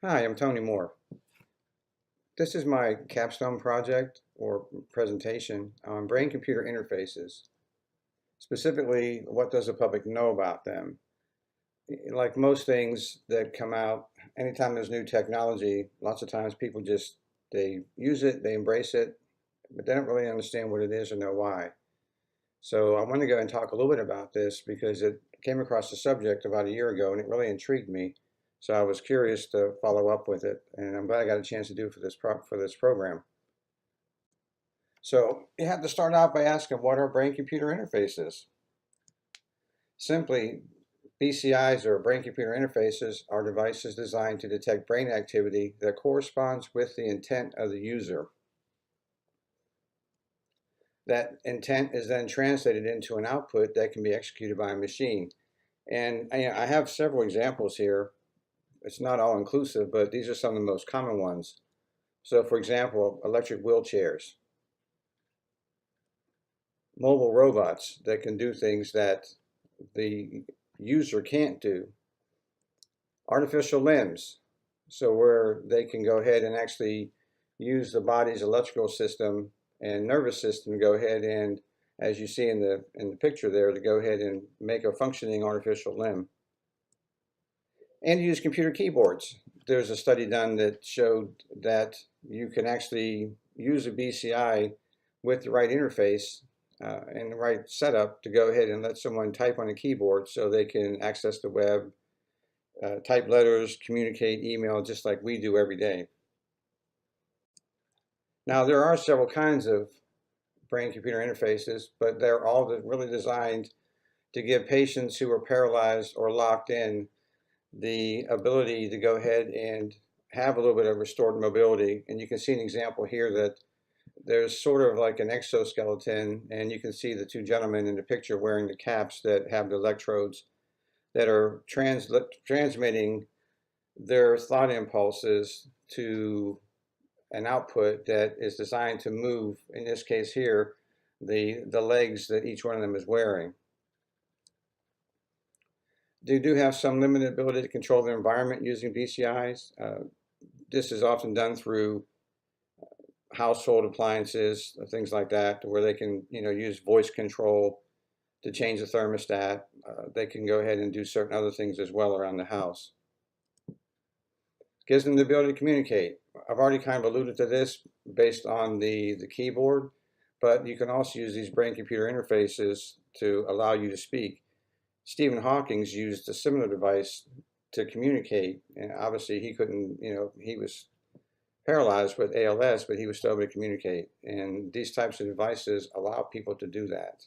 Hi, I'm Tony Moore. This is my capstone project or presentation on brain-computer interfaces. Specifically, what does the public know about them? Like most things that come out, anytime there's new technology, lots of times people they use it, they embrace it, but they don't really understand what it is or know why. So I want to go and talk a little bit about this because it came across the subject about a year ago and it really intrigued me. So I was curious to follow up with it, and I'm glad I got a chance to do it for this program. So you have to start out by asking what are brain-computer interfaces? Simply, BCIs or brain-computer interfaces are devices designed to detect brain activity that corresponds with the intent of the user. That intent is then translated into an output that can be executed by a machine. And I have several examples here. It's not all inclusive, but these are some of the most common ones. So for example, electric wheelchairs, mobile robots that can do things that the user can't do, artificial limbs, so where they can go ahead and actually use the body's electrical system and nervous system to go ahead and, as you see in the picture there, to go ahead and make a functioning artificial limb. And use computer keyboards. There's a study done that showed that you can actually use a BCI with the right interface and the right setup to go ahead and let someone type on a keyboard so they can access the web, type letters, communicate, email, just like we do every day. Now, there are several kinds of brain-computer interfaces, but they're all really designed to give patients who are paralyzed or locked in the ability to go ahead and have a little bit of restored mobility. And you can see an example here that there's sort of like an exoskeleton, and you can see the two gentlemen in the picture wearing the caps that have the electrodes that are transmitting their thought impulses to an output that is designed to move, in this case here, the legs that each one of them is wearing. They do have some limited ability to control their environment using BCIs. This is often done through household appliances, things like that, where they can, use voice control to change the thermostat. They can go ahead and do certain other things as well around the house. Gives them the ability to communicate. I've already kind of alluded to this based on the keyboard, but you can also use these brain-computer interfaces to allow you to speak. Stephen Hawking used a similar device to communicate, and obviously he couldn't, he was paralyzed with ALS, but he was still able to communicate. And these types of devices allow people to do that.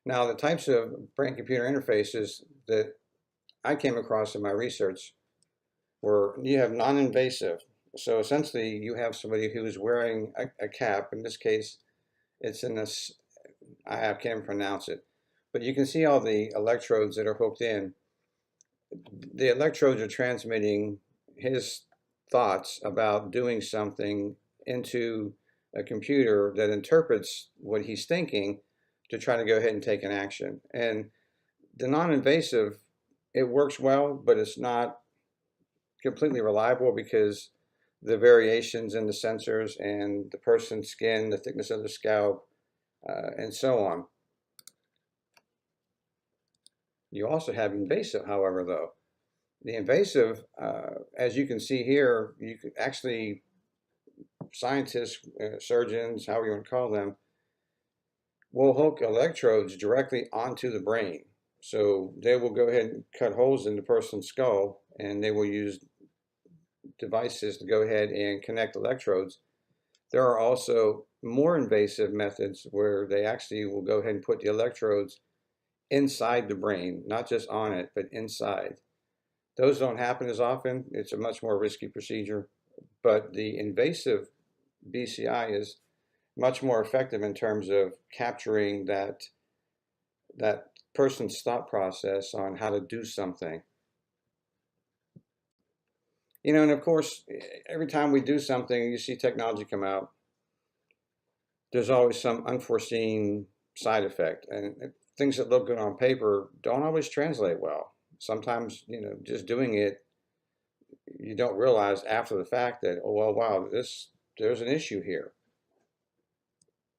Now, the types of brain-computer interfaces that I came across in my research were you have non-invasive. So essentially, you have somebody who's wearing a cap. In this case, it's in this, I can't pronounce it, but you can see all the electrodes that are hooked in. The electrodes are transmitting his thoughts about doing something into a computer that interprets what he's thinking to try to go ahead and take an action. And the non-invasive, it works well, but it's not completely reliable because the variations in the sensors and the person's skin, the thickness of the scalp, and so on. You also have invasive, however, though. The invasive, as you can see here, you could actually, scientists, surgeons, however you want to call them, will hook electrodes directly onto the brain. So they will go ahead and cut holes in the person's skull, and they will use devices to go ahead and connect electrodes. There are also more invasive methods where they actually will go ahead and put the electrodes inside the brain, not just on it, but inside. Those don't happen as often. It's a much more risky procedure, but the invasive BCI is much more effective in terms of capturing that person's thought process on how to do something. And of course, every time we do something, you see technology come out, there's always some unforeseen side effect. And things that look good on paper don't always translate well. Sometimes, just doing it, you don't realize after the fact that, oh, well, wow, there's an issue here.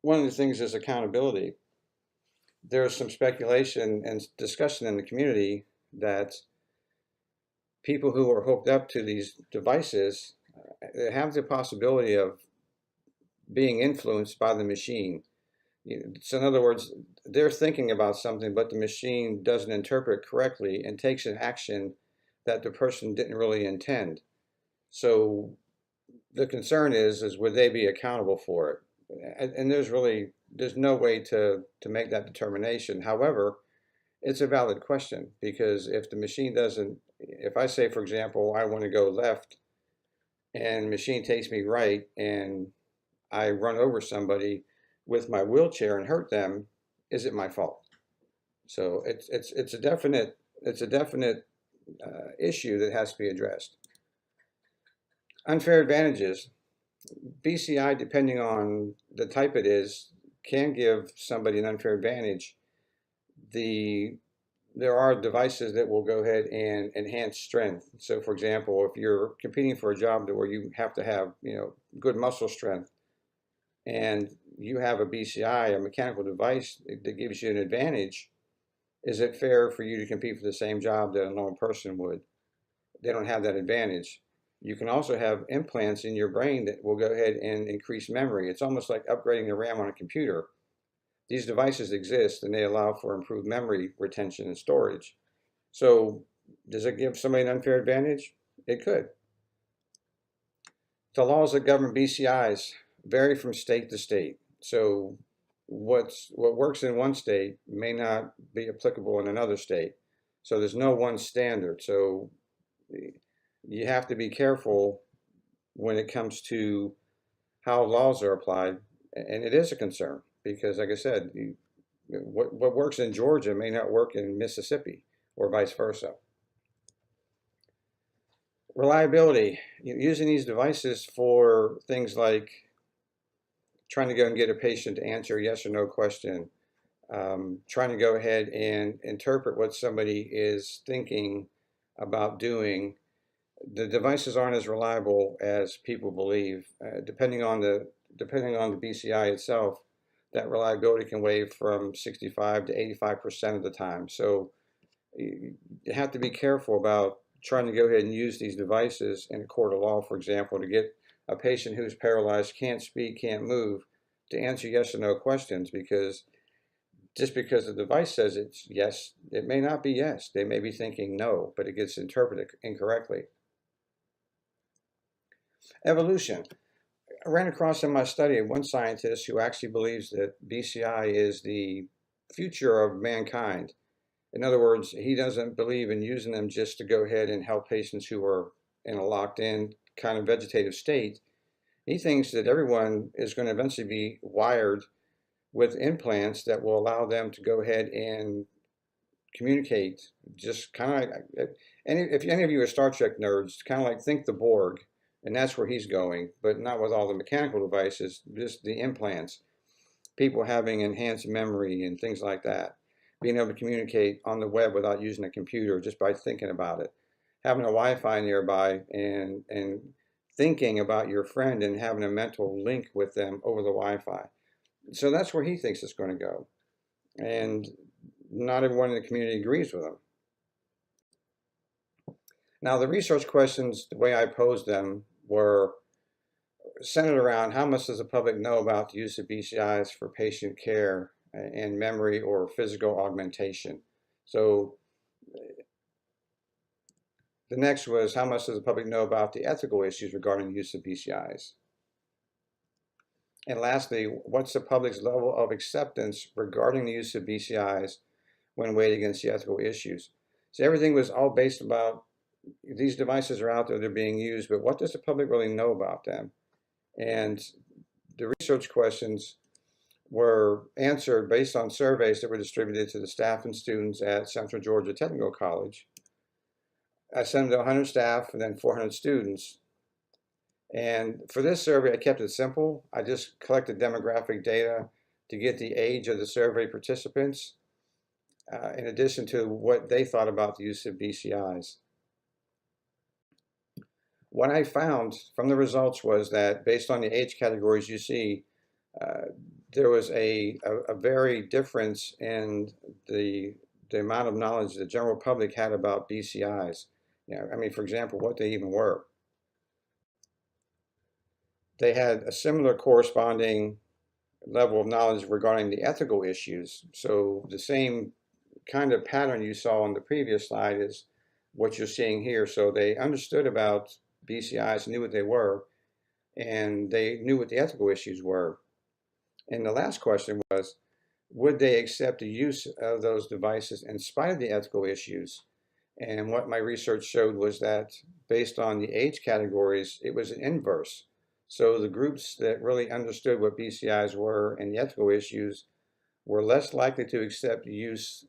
One of the things is accountability. There's some speculation and discussion in the community that people who are hooked up to these devices have the possibility of being influenced by the machine. So in other words, they're thinking about something, but the machine doesn't interpret correctly and takes an action that the person didn't really intend. So the concern is would they be accountable for it? And there's no way to make that determination. However, it's a valid question, because if the machine doesn't, if I say, for example, I want to go left and the machine takes me right and I run over somebody with my wheelchair and hurt them, is it my fault? So it's a definite issue that has to be addressed. Unfair advantages. BCI, depending on the type it is, can give somebody an unfair advantage. There are devices that will go ahead and enhance strength. So for example, if you're competing for a job where you have to have good muscle strength, and you have a BCI, a mechanical device that gives you an advantage, is it fair for you to compete for the same job that a normal person would? They don't have that advantage. You can also have implants in your brain that will go ahead and increase memory. It's almost like upgrading the RAM on a computer. These devices exist and they allow for improved memory retention and storage. So does it give somebody an unfair advantage? It could. The laws that govern BCIs vary from state to state. So what works in one state may not be applicable in another state. So there's no one standard. So you have to be careful when it comes to how laws are applied. And it is a concern because, like I said, what works in Georgia may not work in Mississippi or vice versa. Reliability. Using these devices for things like trying to go and get a patient to answer a yes or no question, trying to go ahead and interpret what somebody is thinking about doing. The devices aren't as reliable as people believe. Depending on the BCI itself, that reliability can waive from 65 to 85% of the time. So you have to be careful about trying to go ahead and use these devices in a court of law, for example, to get a patient who's paralyzed, can't speak, can't move, to answer yes or no questions, because just because the device says it's yes, it may not be yes. They may be thinking no, but it gets interpreted incorrectly. Evolution. I ran across in my study one scientist who actually believes that BCI is the future of mankind. In other words, he doesn't believe in using them just to go ahead and help patients who are in a locked-in kind of vegetative state. He thinks that everyone is going to eventually be wired with implants that will allow them to go ahead and communicate, just kind of like, if any of you are Star Trek nerds, kind of like think the Borg, and that's where he's going, but not with all the mechanical devices, just the implants. People having enhanced memory and things like that. Being able to communicate on the web without using a computer, just by thinking about it. Having a Wi-Fi nearby and thinking about your friend and having a mental link with them over the Wi-Fi. So that's where he thinks it's going to go. And not everyone in the community agrees with him. Now, the research questions, the way I posed them, were centered around how much does the public know about the use of BCIs for patient care and memory or physical augmentation. So the next was how much does the public know about the ethical issues regarding the use of BCIs. And lastly, what's the public's level of acceptance regarding the use of BCIs when weighed against the ethical issues? So everything was all based about these devices are out there, they're being used, but what does the public really know about them? And the research questions were answered based on surveys that were distributed to the staff and students at Central Georgia Technical College. I sent them to 100 staff and then 400 students. And for this survey, I kept it simple. I just collected demographic data to get the age of the survey participants. in addition to what they thought about the use of BCIs. What I found from the results was that based on the age categories you see, there was a very difference in the amount of knowledge the general public had about BCIs. I mean, for example, what they even were. They had a similar corresponding level of knowledge regarding the ethical issues. So the same kind of pattern you saw on the previous slide is what you're seeing here. So they understood about BCIs, knew what they were, and they knew what the ethical issues were. And the last question was, would they accept the use of those devices in spite of the ethical issues? And what my research showed was that based on the age categories, it was an inverse. So the groups that really understood what BCIs were and the ethical issues were less likely to accept use,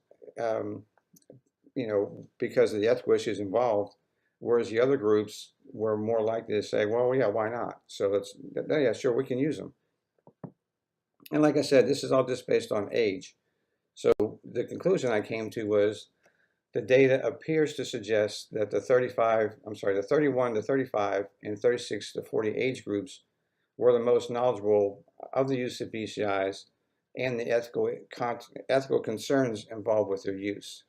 because of the ethical issues involved, whereas the other groups were more likely to say, well, yeah, why not? So yeah, sure, we can use them. And like I said, this is all just based on age. So the conclusion I came to was the data appears to suggest that the 31 to 35 and 36 to 40 age groups were the most knowledgeable of the use of BCIs and the ethical concerns involved with their use.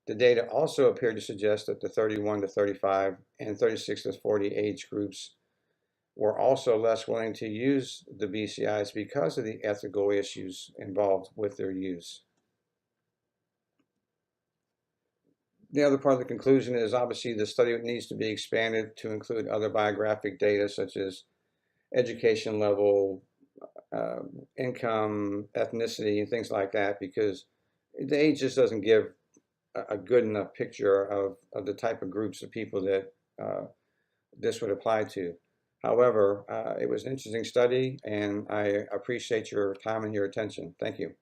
The data also appeared to suggest that the 31 to 35 and 36 to 40 age groups were also less willing to use the BCIs because of the ethical issues involved with their use. The other part of the conclusion is obviously the study needs to be expanded to include other biographic data such as education level, income, ethnicity, and things like that, because the age just doesn't give a good enough picture of the type of groups of people that this would apply to. However, it was an interesting study, and I appreciate your time and your attention. Thank you.